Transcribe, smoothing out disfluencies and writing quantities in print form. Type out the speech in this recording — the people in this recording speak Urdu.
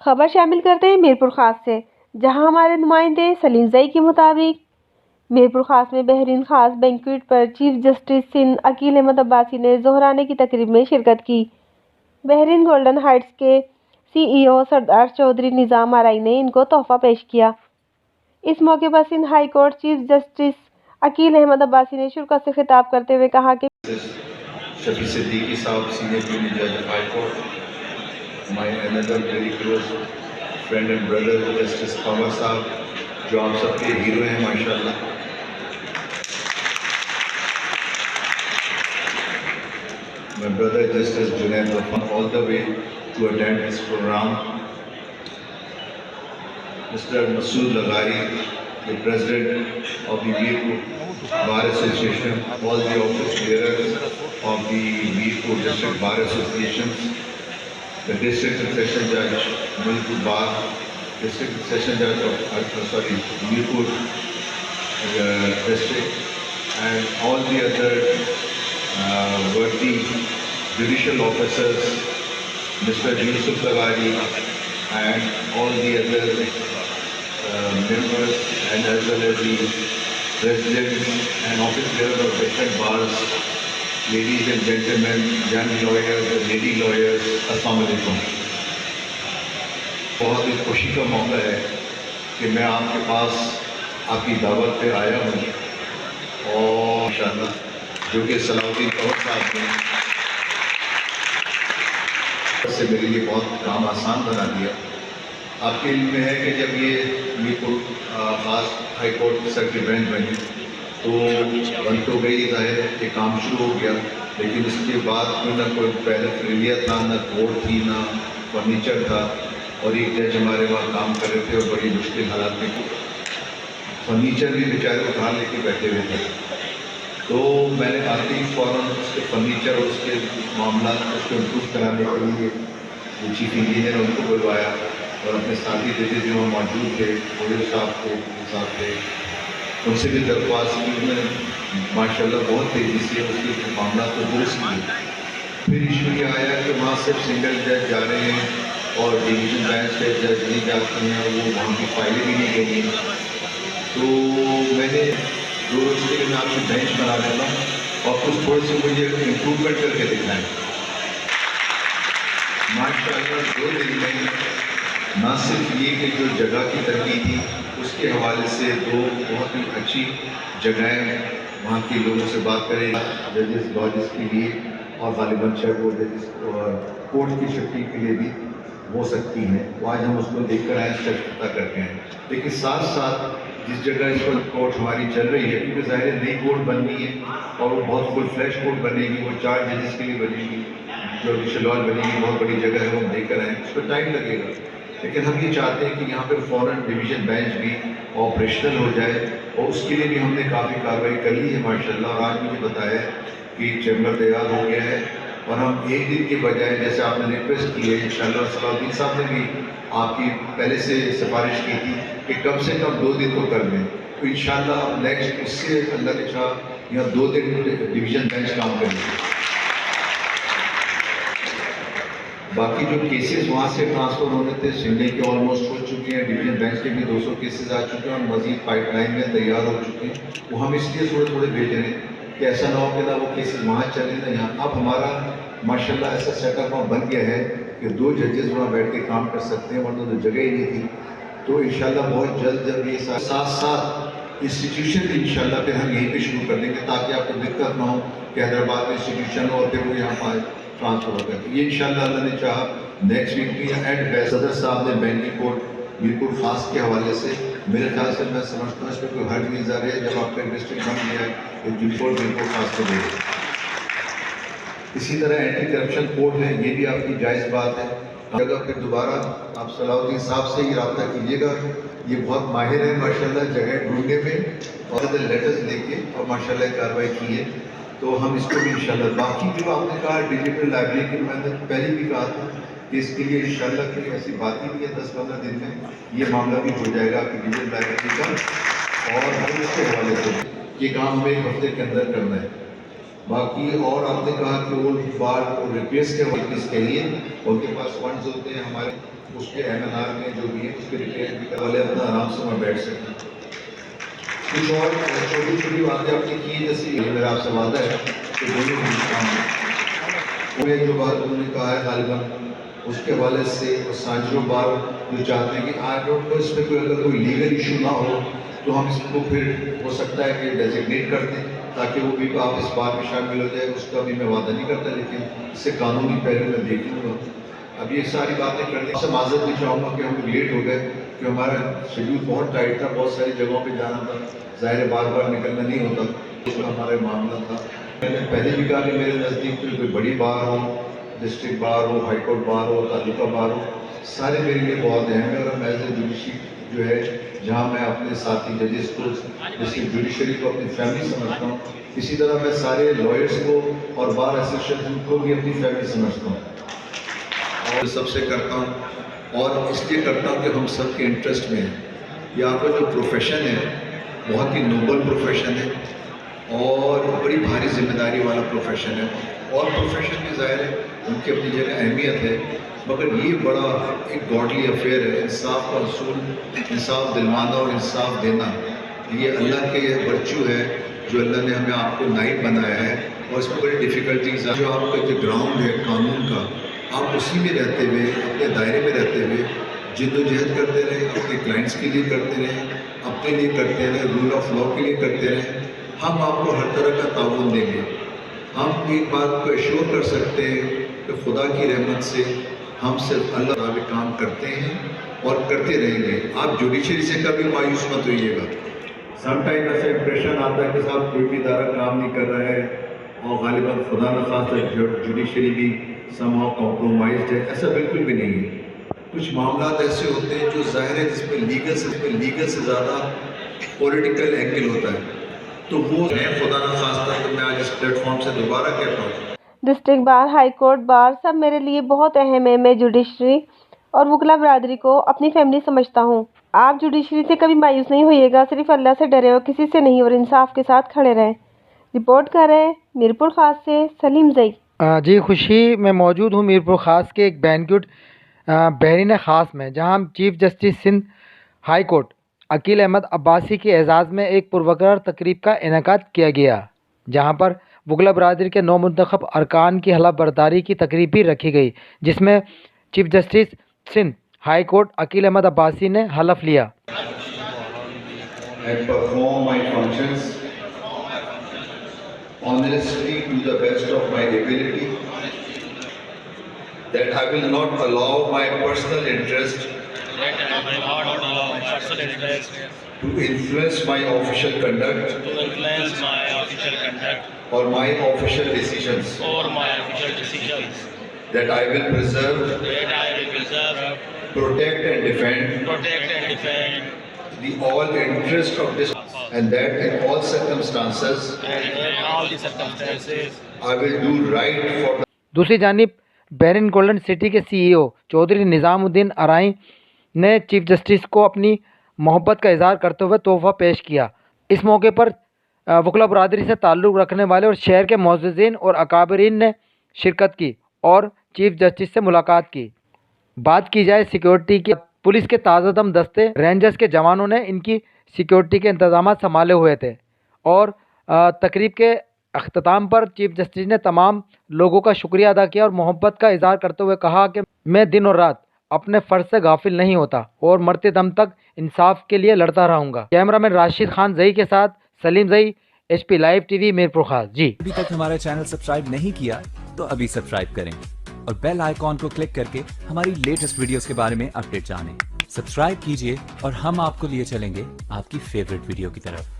خبر شامل کرتے ہیں میرپور خاص سے، جہاں ہمارے نمائندے سلیم زئی کے مطابق میرپور خاص میں بحرین خاص بینکویٹ پر چیف جسٹس سندھ عقیل احمد عباسی نے ظہرانے کی تقریب میں شرکت کی۔ بحرین گولڈن ہائٹس کے سی ای او سردار چودھری نظام آرائی نے ان کو تحفہ پیش کیا۔ اس موقع پر Sindh high court chief justice Aqeel Ahmed Abbasi نے شرکاء سے خطاب کرتے ہوئے کہا کہ شفیع صدیقی صاحب سینئر جونیئر جج of high court, my another very close friend and brother justice Qamar صاحب جو آپ سب کے ہیرو ہیں ماشاءاللہ، my brother Justice Junaid Wafan all the way to attend this program, Mr. Masood Lagari, the President of the Mirpur Bar Association, all the office bearers of the Mirpur District Bar Associations, the District and Session Judge, Mirpur Bar, District and Session Judge of Mirpur District, and all the other worthy judicial officers, Mr. Yusuf Lagari, and all the other members, and as well as the presidents and office bearers of different bars, ladies and gentlemen, young lawyers and lady lawyers, السلام علیکم۔ بہت ہی خوشی کا موقع ہے کہ میں آپ کے پاس آپ کی دعوت پہ آیا ہوں، اور انشاءاللہ جو کہ صلاح الدین طاہر صاحب نے سے میرے لیے بہت کام آسان بنا دیا۔ آپ کے علم میں ہے کہ جب یہ میرپور خاص ہائی کورٹ سر کی بینچ بنی تو بن تو گئی، ظاہر ہے کہ کام شروع ہو گیا، لیکن اس کے بعد کوئی نہ کوئی پہلے تھا، نہ کورٹ تھی، نہ فرنیچر تھا، اور ایک جج ہمارے وہاں کام کر رہے تھے اور بڑی مشکل حالات میں فرنیچر بھی بیچارے اٹھا لے کے بیٹھے ہوئے تھے۔ تو میں نے آتے ہی فوراً اس کے فرنیچر اور اس کے معاملات اس کو امپروو کرانے کے لیے جو چیف انجینئر ان کو بلوایا، اور اپنے ساتھی تھے جو وہاں موجود تھے، مودی صاحب تھے، صاحب تھے، ان سے بھی درخواست کی۔ انہوں نے ماشاءاللہ بہت تیزی سے اس کے معاملات کو درست کیے۔ پھر ایشو یہ آیا کہ وہاں صرف سنگل جج جا رہے ہیں اور ڈویژن بینچ کے جج نہیں جاتے ہیں، اور وہ وہاں کی فائلیں بھی نہیں گئی ہیں۔ تو میں نے جو اس کے لیے میں آپ کی بینچ بنا دیتا ہوں اور کچھ تھوڑے سے مجھے امپروومنٹ کر کے دکھائیں۔ ماشاءاللہ 2 دن میں نہ صرف یہ کہ جو جگہ کی ترقی تھی اس کے حوالے سے 2 بہت ہی اچھی جگہیں وہاں کے لوگوں سے بات کریں ججز لاجز کے لیے، اور غالباً شاید وہ ججز کورٹ کی چھٹی کے لیے بھی ہو سکتی ہیں۔ وہ آج ہم اس کو دیکھ کر آئے، پتہ کرتے ہیں۔ لیکن ساتھ ساتھ جس جگہ اس پر کورٹ ہماری چل رہی ہے، کیونکہ ظاہر نئی کورٹ بننی ہے اور وہ بہت فل فلیش کورٹ بنے گی، وہ 4 ججز کے لیے بنے گی، جو لاج بنے گی، بہت بڑی جگہ ہے، وہ ہم دیکھ کر آئیں، اس پر ٹائم لگے گا۔ لیکن ہم یہ چاہتے ہیں کہ یہاں پہ فوراً ڈویژن بینچ بھی آپریشنل ہو جائے، اور اس کے لیے بھی ہم نے کافی کارروائی کر لی ہے ماشاءاللہ، اور آج مجھے بتایا ہے کہ چیمبر تیار ہو گیا ہے، اور ہم ایک دن کے بجائے جیسے آپ نے ریکویسٹ کی ہے، انشاءاللہ صلاح الدین صاحب نے بھی آپ کی پہلے سے سفارش کی تھی کہ کم سے کم 2 دن تو کر دیں، تو انشاءاللہ اب نیکسٹ اس سے اللہ کے چاہ یہاں 2 دن ڈویژن بینچ کام کریں گے۔ باقی جو کیسز وہاں سے ٹرانسفر ہونے تھے سنڈے کے آلموسٹ ہو چکے ہیں، ڈویژن بینچ کے بھی 200 کیسز آ چکے ہیں، اور مزید پائپ لائن میں تیار ہو چکے ہیں۔ وہ ہم اس لیے تھوڑے بھیج رہے ہیں کہ ایسا نہ ہو کہ نہ وہ کیسز وہاں چلے نہ یہاں۔ اب ہمارا ماشاءاللہ ایسا سیٹ اپ وہاں بن گیا ہے کہ 2 ججز وہاں بیٹھ کے کام کر سکتے ہیں، ورنہ تو جگہ ہی نہیں تھی۔ تو انشاءاللہ بہت جلد جب یہ ساتھ انسٹیٹیوشن بھی انشاءاللہ پھر ہم یہیں پہ شروع کر دیں گے، تاکہ آپ کو دقت نہ ہو کہ حیدرآباد میں انسٹیٹیوشن ہو اور پھر وہ یہاں پر ٹرانسفر ہو گئے۔ یہ انشاءاللہ اللہ نے چاہا نیکسٹ ویک بھی اینڈ صدر صاحب نے بینکنگ کورٹ میرپور خاص کے حوالے سے میرے خیال سے میں سمجھتا ہوں اس پہ کوئی حرج نہیں ظاہر ہے، جب آپ کا ڈسٹرکٹ بن گیا ہے تو میرپور خاص کو دے دیں۔ اسی طرح اینٹی کرپشن کورٹ ہے، یہ بھی آپ کی جائز بات ہے، جگہ پھر دوبارہ آپ صلاح الدین صاحب سے ہی رابطہ کیجیے گا، یہ بہت ماہر ہے ماشاءاللہ جگہ ڈھونڈنے میں، اور لیٹرز لے کے اور ماشاءاللہ کارروائی کی ہے، تو ہم اس کو بھی انشاءاللہ۔ باقی جو آپ نے کہا ڈیجیٹل لائبریری کی، میں نے پہلے بھی کہا تھا کہ اس کے لیے انشاءاللہ کوئی ایسی بات ہی نہیں ہے، 10-15 دن میں یہ معاملہ بھی ہو جائے گا آپ کی ڈیجیٹل لائبریری کا، اور ہم اس کے حوالے سے یہ کام ہمیں 1 ہفتے کے اندر کرنا ہے۔ باقی اور آپ نے کہا کہ وہ بار ریپیئرس کے وقت کے لیے ان کے پاس فنڈز ہوتے ہیں ہمارے اس کے MNR میں جو بھی ہے اس کے ریپیئر بھی کروا لے اپنا آرام سے وہاں بیٹھ سکیں. کچھ اور چھوٹی چھوٹی باتیں آپ نے کی جیسے یہ میرا آپ سے وعدہ ہے کہ انہیں جو بات انہوں نے کہا ہے غالباً اس کے حوالے سے سانجرو بار جو چاہتے ہیں کہ آئی ڈونٹ نو اس میں کوئی اگر کوئی لیگل ایشو نہ ہو تو ہم اس کو پھر ہو سکتا ہے کہ ڈیزگنیٹ کر دیں تاکہ وہ بھی آپ اس بار میں شامل ہو جائے. اس کا بھی میں وعدہ نہیں کرتا لیکن اس سے قانونی پہلو میں دیکھ لوں گا. اب یہ ساری باتیں کرنے سے معذرت بھی چاہوں گا کہ ہم لیٹ ہو گئے کہ ہمارا شیڈیول بہت ٹائٹ تھا, بہت ساری جگہوں پہ جانا تھا, ظاہر بار بار نکلنا نہیں ہوتا, اس میں ہمارا معاملہ تھا. میں نے پہلے بھی کہا کہ میرے نزدیک کوئی بڑی بار ہو, ڈسٹرکٹ بار ہو, ہائی کورٹ بار ہو, تعلقہ بار ہو, سارے میرے لیے بہت اہم ہے. اور ایز اے جوڈیشری جو ہے جہاں میں اپنے ساتھی ججز کو ڈسٹرکٹ جوڈیشری کو اپنی فیملی سمجھتا ہوں, اسی طرح میں سارے لائرس کو اور بار ایسوسیشن کو بھی اپنی فیملی سمجھتا ہوں اور سب سے کرتا ہوں. اور اس لیے کرتا ہوں کہ ہم سب کے انٹرسٹ میں ہیں. یہ آپ کا جو پروفیشن ہے بہت ہی نوبل پروفیشن ہے اور بڑی بھاری ذمہ داری والا پروفیشن ہے. اور پروفیشن بھی ظاہر ہے ان کی اپنی جگہ اہمیت ہے, مگر یہ بڑا ایک گاڈلی افیئر ہے. انصاف کا اصول, انصاف دلوانا اور انصاف دینا, یہ اللہ کے ورچو ہے جو اللہ نے ہمیں آپ کو نائب بنایا ہے. اور اس میں بڑی ڈیفیکلٹیز جو آپ کا جو گراؤنڈ ہے قانون کا, آپ اسی میں رہتے ہوئے اپنے دائرے میں رہتے ہوئے جد و جہد کرتے رہیں, اپنے کلائنٹس کے لیے کرتے رہیں, اپنے لیے کرتے رہیں, رول آف لا کے لیے کرتے رہیں. ہم آپ کو ہر طرح کا تعاون دیں گے. ہم ایک بات کو ایشور کر سکتے ہیں کہ خدا کی رحمت سے ہم صرف اللہ تعالی کام کرتے ہیں اور کرتے رہیں گے. آپ جوڈیشری سے کبھی مایوس مت ہوئیے گا. سم ٹائم ایسا امپریشن آتا ہے کہ صاحب کوئی بھی ادارہ کام نہیں کر رہا ہے اور غالباً خدا نخواستہ جوڈیشری بھی سم ہاؤ کمپرومائزڈ ہے. ایسا بالکل بھی نہیں ہے. کچھ معاملات ایسے ہوتے ہیں جو ظاہر ہے جس میں لیگل سے زیادہ پولیٹیکل اینگل ہوتا ہے, تو وہ ہے خدا نخواستہ. تو میں آج اس پلیٹ فارم سے دوبارہ کہتا ہوں district bar, high court bar سب میرے لیے بہت اہم ہے. میں جوڈیشری اور وکلا برادری کو اپنی فیملی سمجھتا ہوں. آپ جوڈیشری سے کبھی مایوس نہیں ہوئیے گا, صرف اللہ سے ڈرے اور کسی سے نہیں, اور انصاف کے ساتھ کھڑے رہیں. رپورٹ کر رہے ہیں میرپور خاص سے سلیم زئی. جی خوشی, میں موجود ہوں میرپور خاص کے ایک بینکوٹ بحرین خاص میں, جہاں chief justice Sindh high court Aqeel Ahmed Abbasi کے اعزاز میں ایک پروقار تقریب کا انعقاد کیا گیا, جہاں پر وکلا برادری کے نو منتخب ارکان کی حلف برداری کی تقریب بھی رکھی گئی, جس میں chief justice Sindh high court Aqeel Ahmed Abbasi نے حلف لیا. and perform my functions honestly to the best of my ability, that I will not allow my personal interest to influence my official conduct or my official decisions, that I will preserve, protect and defend the all interest of this, and that in all circumstances I will do right for the. دوسری جانب بحرین گولڈن سٹی کے CEO چودھری نظام الدین ارائیں نے چیف جسٹس کو اپنی محبت کا اظہار کرتے ہوئے تحفہ پیش کیا. اس موقع پر وکلا برادری سے تعلق رکھنے والے اور شہر کے معززین اور اکابرین نے شرکت کی اور چیف جسٹس سے ملاقات کی. بات کی جائے سیکیورٹی کی, پولیس کے تازہ دم دستے رینجرز کے جوانوں نے ان کی سیکیورٹی کے انتظامات سنبھالے ہوئے تھے. اور تقریب کے اختتام پر چیف جسٹس نے تمام لوگوں کا شکریہ ادا کیا اور محبت کا اظہار کرتے ہوئے کہا کہ میں دن اور رات اپنے فرض سے غافل نہیں ہوتا اور مرتے دم تک انصاف کے لیے لڑتا رہوں گا. Camera man Rashid Khanzai کے ساتھ Saleemzai, HP live TV Mirpur Khas. جی ابھی تک ہمارا چینل سبسکرائب نہیں کیا تو ابھی سبسکرائب کریں اور بیل آئیکن کو کلک کر کے ہماری لیٹسٹ ویڈیوز کے بارے میں اپڈیٹ جانیں. سبسکرائب کیجئے اور ہم آپ کو لیے چلیں گے آپ کی فیورٹ ویڈیو کی طرف.